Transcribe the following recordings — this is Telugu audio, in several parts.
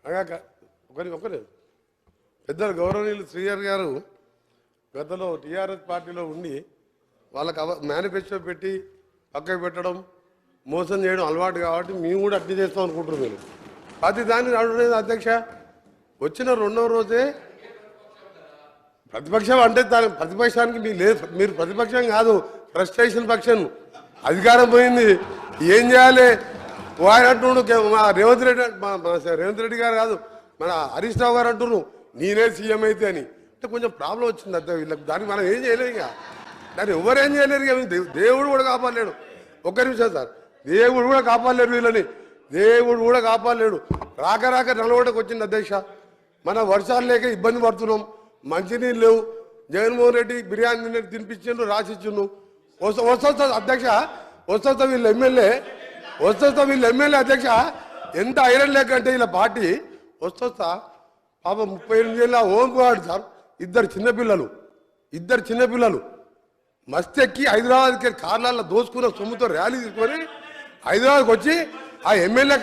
ఒకరి పెద్దలు గౌరవనీయులు శ్రీహరి గారు గతంలో టీఆర్ఎస్ పార్టీలో ఉండి వాళ్ళకి మేనిఫెస్టో పెట్టి పక్కకు పెట్టడం మోసం చేయడం అలవాటు కాబట్టి మేము కూడా అట్లా చేస్తాం అనుకుంటున్నాం. మీరు ప్రతి దాన్ని అడగలేదు అధ్యక్ష. వచ్చిన రెండవ రోజే ప్రతిపక్షం అంటే ప్రతిపక్షానికి మీరు ప్రతిపక్షం కాదు, ఫ్రస్ట్రేషన్ పక్షం. అధికారం పోయింది, ఏం చేయాలి? ఆయన అంటున్నాడు మా రేవంత్ రెడ్డి గారు కాదు, మన హరీష్ రావు గారు అంటున్నారు నేనే సీఎం అయితే అని. అంటే కొంచెం ప్రాబ్లం వచ్చింది అంతే వీళ్ళకి. దానికి మనం ఏం చేయలేరు, ఇక దాన్ని ఎవరేం చేయలేరు. ఇక దేవుడు కూడా కాపాడలేడు. ఒక్క నిమిషం సార్, దేవుడు కూడా కాపాడలేరు వీళ్ళని, దేవుడు కూడా కాపాడలేడు. రాక రాక నలవటకు వచ్చింది అధ్యక్ష. మన వర్షాలు లేక ఇబ్బంది పడుతున్నాం, మంచినీళ్ళు లేవు. జగన్మోహన్ రెడ్డి బిర్యానీ తినిపించిండు, రాసిచ్చిండు. వస్తా అధ్యక్ష, వస్తా వీళ్ళ ఎమ్మెల్యే అధ్యక్ష. ఎంత ఐరన్ లేక అంటే వీళ్ళ పార్టీ వస్తా పాప 38 ఏళ్ళ ఓంకువాడు సార్. ఇద్దరు చిన్నపిల్లలు మస్తెక్కి హైదరాబాద్కి కార్లలో దోసుకున్న సొమ్ముతో ర్యాలీ తీసుకొని హైదరాబాద్కి వచ్చి ఆ ఎమ్మెల్యే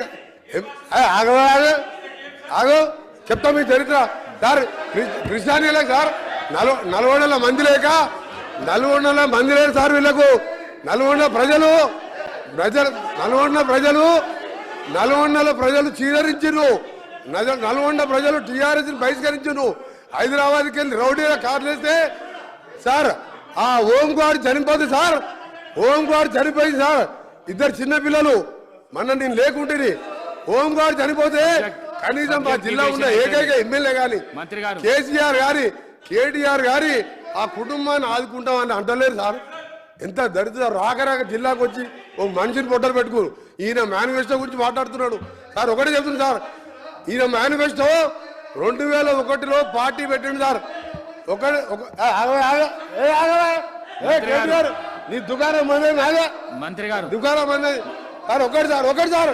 ఆగో చెప్తా మీ చరిత్ర సార్. కృష్ణానీలే సార్, 40 మంది లేక 40 మంది లేరు సార్ వీళ్ళకు. 40 ప్రజలు చీదరించారు. 40 ప్రజలు టీఆర్ఎస్ బహిష్కరించారు. హైదరాబాద్కి వెళ్ళి రౌడీల కార్లు వేస్తే సార్ ఆ ఓంకువాడు చనిపోతుంది సార్. ఓంకువాడు చనిపోయింది సార్. ఇద్దరు చిన్నపిల్లలు మొన్న నేను లేకుంటే ఓంకువాడు చనిపోతే కనీసం మా జిల్లా ఉన్న ఏకైక ఎమ్మెల్యే గాని కేసీఆర్ గారి కేటీఆర్ గారి ఆ కుటుంబాన్ని ఆదుకుంటామని అంటలేరు సార్. ఎంత దరిద్ర రాక జిల్లాకు వచ్చి ఓ మనిషిని పొట్టలు పెట్టుకోరు. ఈయన మేనిఫెస్టో గురించి మాట్లాడుతున్నాడు సార్. ఒకటే చెప్తుంది సార్, ఈయన మేనిఫెస్టో 2001లో పార్టీ పెట్టిండు సార్. నీ దుకాణం మంది మంత్రి గారు దుకాణం మంది సార్. ఒకటి సార్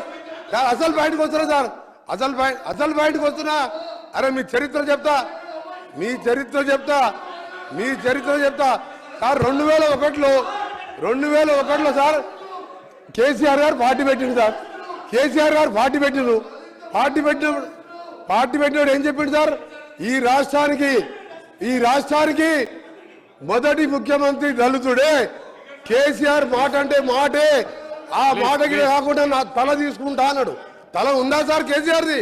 అసలు బయటకు వస్తున్నా సార్. అసలు బయటకు వస్తున్నా. అరే మీ చరిత్ర చెప్తా సార్. 2001లో సార్ కేసీఆర్ గారు పార్టీ పెట్టిండు సార్. పార్టీ పెట్టినప్పుడు ఏం చెప్పిండు సార్? ఈ రాష్ట్రానికి మొదటి ముఖ్యమంత్రి దళితుడే. కేసీఆర్ మాట అంటే మాటే. ఆ మాటకి కాకుండా నా తల తీసుకుంటా అన్నాడు. తల ఉందా సార్ కేసీఆర్ది?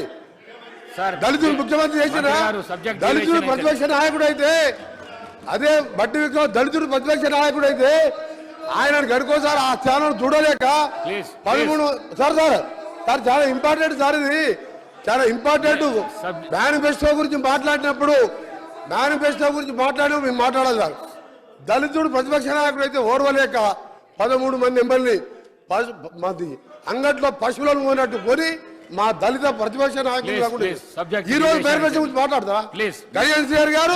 దళితుడు ముఖ్యమంత్రి చేసిన దళితుడు ప్రతిపక్ష నాయకుడు అయితే, అదే బట్టి విక్రమ్ దళితుడు ప్రతిపక్ష నాయకుడు అయితే ఆయన గడుకోసారి ఆ ఛానల్ చూడలేక 13 సార్ చాలా ఇంపార్టెంట్ సార్. ఇది చాలా ఇంపార్టెంట్. మేనిఫెస్టో గురించి మాట్లాడినప్పుడు మేము మాట్లాడాలి సార్. దళితుడు ప్రతిపక్ష నాయకుడు అయితే ఓర్వలేక 13 మంది ఎమ్మెల్యేని మాది అంగట్లో పశువులను పోయినట్టు కొని మా దళిత ప్రతిపక్ష నాయకులు కాకుండా ఈ రోజు మేనిఫెస్టో గురించి మాట్లాడతా కేసీఆర్ గారు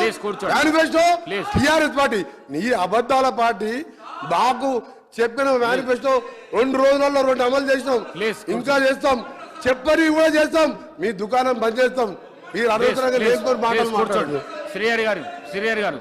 మేనిఫెస్టో టీఆర్ఎస్ పార్టీ నీ అబద్ధాల పార్టీ. మాకు చెప్పిన మేనిఫెస్టో 2 రోజులలో 2 అమలు చేసినాం, ఇంకా చేస్తాం, చెప్పని కూడా చేస్తాం. మీ దుకాణం బంద్ చేస్తాం. మీరు అనవసరంగా లేకపోతే మాట్లాడు. శ్రీహరి గారు